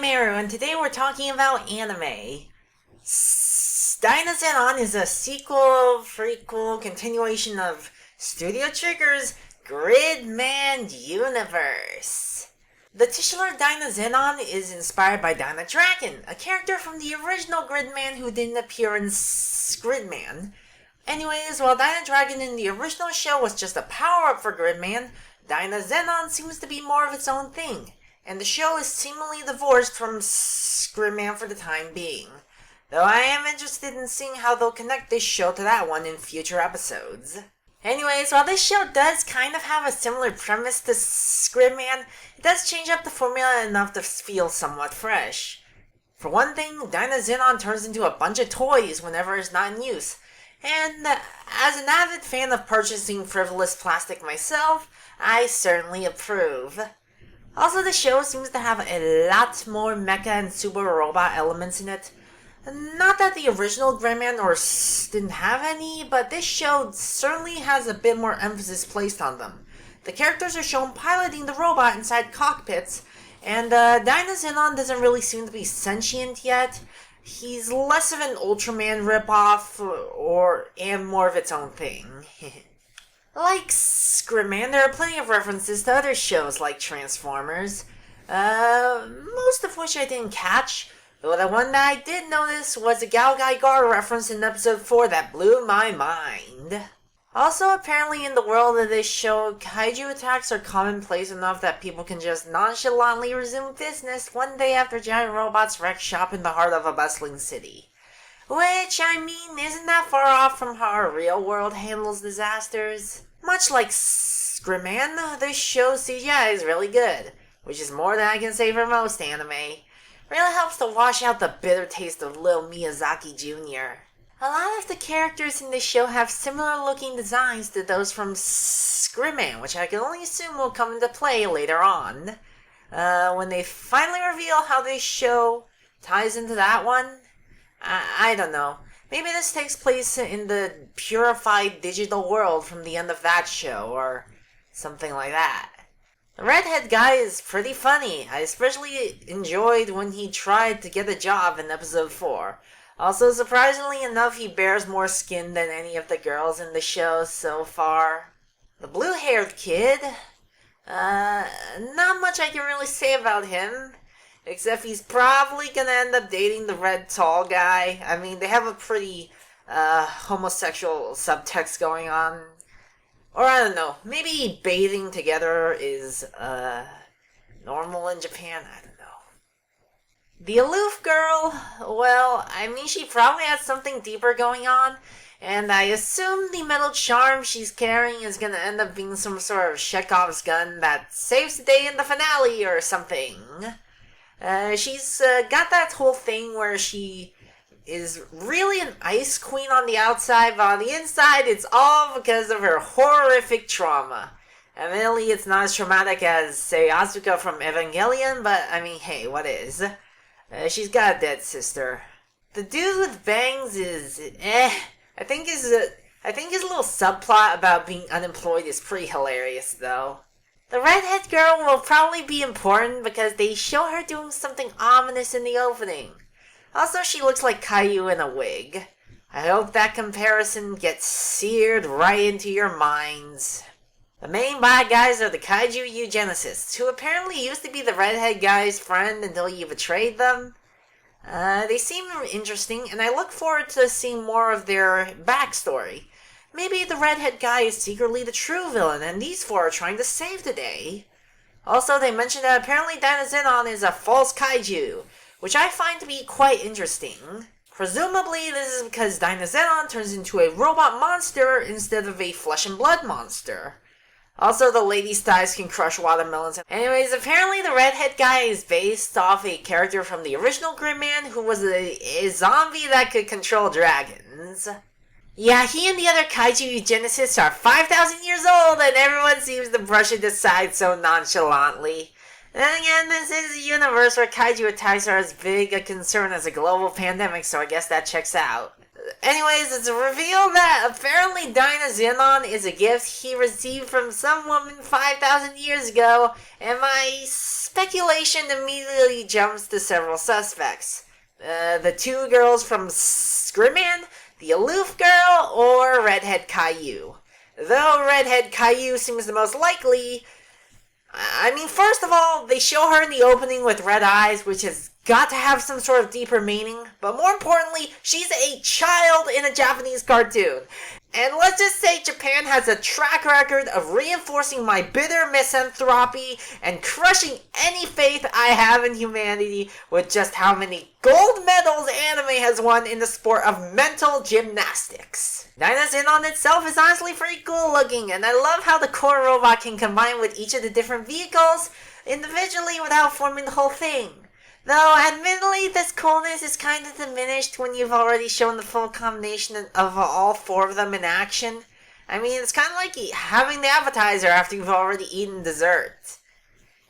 I'm Aru, and today we're talking about anime. Dynazenon is a sequel, prequel, continuation of Studio Trigger's Gridman universe. The titular Dynazenon is inspired by Dynadragon, a character from the original Gridman who didn't appear in Gridman. Anyways, while Dynadragon in the original show was just a power-up for Gridman, Dynazenon seems to be more of its own thing, and the show is seemingly divorced from Gridman for the time being. Though I am interested in seeing how they'll connect this show to that one in future episodes. Anyways, while this show does kind of have a similar premise to Gridman, it does change up the formula enough to feel somewhat fresh. For one thing, Dynazenon turns into a bunch of toys whenever it's not in use, and as an avid fan of purchasing frivolous plastic myself, I certainly approve. Also, the show seems to have a lot more mecha and super robot elements in it. Not that the original Gridman didn't have any, but this show certainly has a bit more emphasis placed on them. The characters are shown piloting the robot inside cockpits, and Dynazenon doesn't really seem to be sentient yet. He's less of an Ultraman ripoff, and more of its own thing. Like Gridman, there are plenty of references to other shows like Transformers, most of which I didn't catch, though the one that I did notice was a Galgai Gar reference in episode 4 that blew my mind. Also, apparently in the world of this show, kaiju attacks are commonplace enough that people can just nonchalantly resume business one day after giant robots wreck shop in the heart of a bustling city. Which, I mean, isn't that far off from how our real world handles disasters? Much like Gridman, this show's CGI is really good, which is more than I can say for most anime. Really helps to wash out the bitter taste of Lil Miyazaki Jr. A lot of the characters in this show have similar looking designs to those from Gridman, which I can only assume will come into play later on. When they finally reveal how this show ties into that one, I don't know. Maybe this takes place in the purified digital world from the end of that show, or something like that. The redhead guy is pretty funny. I especially enjoyed when he tried to get a job in episode 4. Also, surprisingly enough, he bears more skin than any of the girls in the show so far. The blue-haired kid, not much I can really say about him, except he's probably gonna end up dating the red tall guy. I mean, they have a pretty, homosexual subtext going on. Or I don't know, maybe bathing together is, normal in Japan, I don't know. The aloof girl, well, I mean, she probably has something deeper going on, and I assume the metal charm she's carrying is gonna end up being some sort of Chekhov's gun that saves the day in the finale or something. She's got that whole thing where she is really an ice queen on the outside, but on the inside it's all because of her horrific trauma. Admittedly, it's not as traumatic as, say, Asuka from Evangelion, but I mean, hey, what is? She's got a dead sister. The dude with bangs is, I think his little subplot about being unemployed is pretty hilarious, though. The redhead girl will probably be important because they show her doing something ominous in the opening. Also, she looks like Caillou in a wig. I hope that comparison gets seared right into your minds. The main bad guys are the kaiju eugenicists, who apparently used to be the redhead guy's friend until he betrayed them. They seem interesting, and I look forward to seeing more of their backstory. Maybe the redhead guy is secretly the true villain, and these four are trying to save the day. Also, they mentioned that apparently Dynazenon is a false kaiju, which I find to be quite interesting. Presumably, this is because Dynazenon turns into a robot monster instead of a flesh and blood monster. Also, the lady's thighs can crush watermelons. Anyways, apparently the redhead guy is based off a character from the original Gridman who was a zombie that could control dragons. Yeah, he and the other kaiju eugenicists are 5,000 years old, and everyone seems to brush it aside so nonchalantly. Then again, this is a universe where kaiju attacks are as big a concern as a global pandemic, so I guess that checks out. Anyways, it's revealed that apparently Dynazenon is a gift he received from some woman 5,000 years ago, and my speculation immediately jumps to several suspects. The two girls from Gridman, the Aloof Girl, or Redhead Caillou. Though Redhead Caillou seems the most likely, I mean, first of all, they show her in the opening with red eyes, which has got to have some sort of deeper meaning, but more importantly, she's a child in a Japanese cartoon. And let's just say Japan has a track record of reinforcing my bitter misanthropy and crushing any faith I have in humanity with just how many gold medals anime has won in the sport of mental gymnastics. Dynazenon itself is honestly pretty cool looking, and I love how the core robot can combine with each of the different vehicles individually without forming the whole thing. Though, admittedly, this coolness is kind of diminished when you've already shown the full combination of all four of them in action. I mean, it's kind of like having the appetizer after you've already eaten dessert.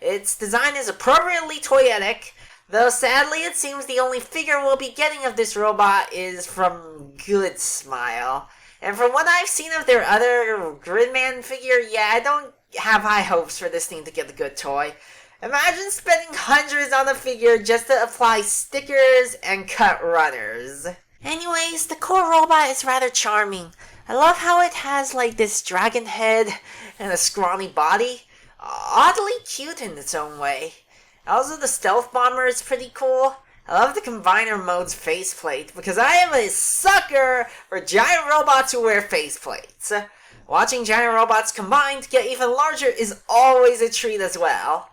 Its design is appropriately toyetic, though sadly it seems the only figure we'll be getting of this robot is from Good Smile. And from what I've seen of their other Gridman figure, yeah, I don't have high hopes for this thing to get a good toy. Imagine spending hundreds on a figure just to apply stickers and cut runners. Anyways, the core robot is rather charming. I love how it has like this dragon head and a scrawny body. Oddly cute in its own way. Also, the stealth bomber is pretty cool. I love the combiner mode's faceplate because I am a sucker for giant robots who wear faceplates. Watching giant robots combine to get even larger is always a treat as well.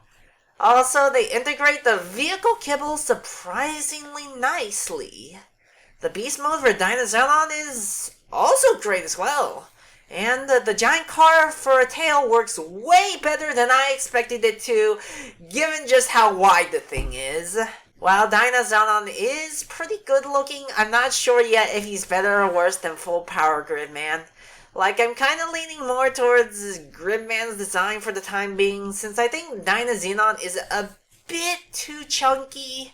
Also, they integrate the vehicle kibble surprisingly nicely. The beast mode for Dynazenon is also great as well. And the giant car for a tail works way better than I expected it to, given just how wide the thing is. While Dynazenon is pretty good looking, I'm not sure yet if he's better or worse than Full Power Gridman. Like, I'm kind of leaning more towards Gridman's design for the time being, since I think Dynazenon is a bit too chunky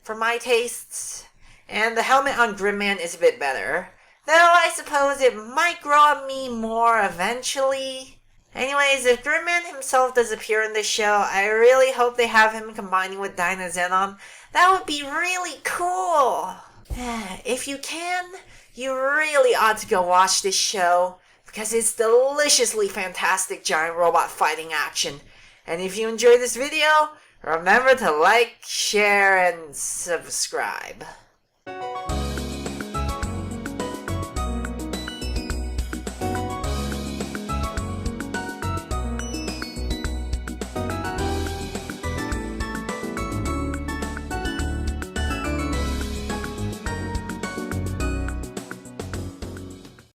for my tastes, and the helmet on Gridman is a bit better. Though I suppose it might grow on me more eventually. Anyways, if Gridman himself does appear in this show, I really hope they have him combining with Dynazenon. That would be really cool! If you can, you really ought to go watch this show, because it's deliciously fantastic giant robot fighting action. And if you enjoyed this video, remember to like, share, and subscribe.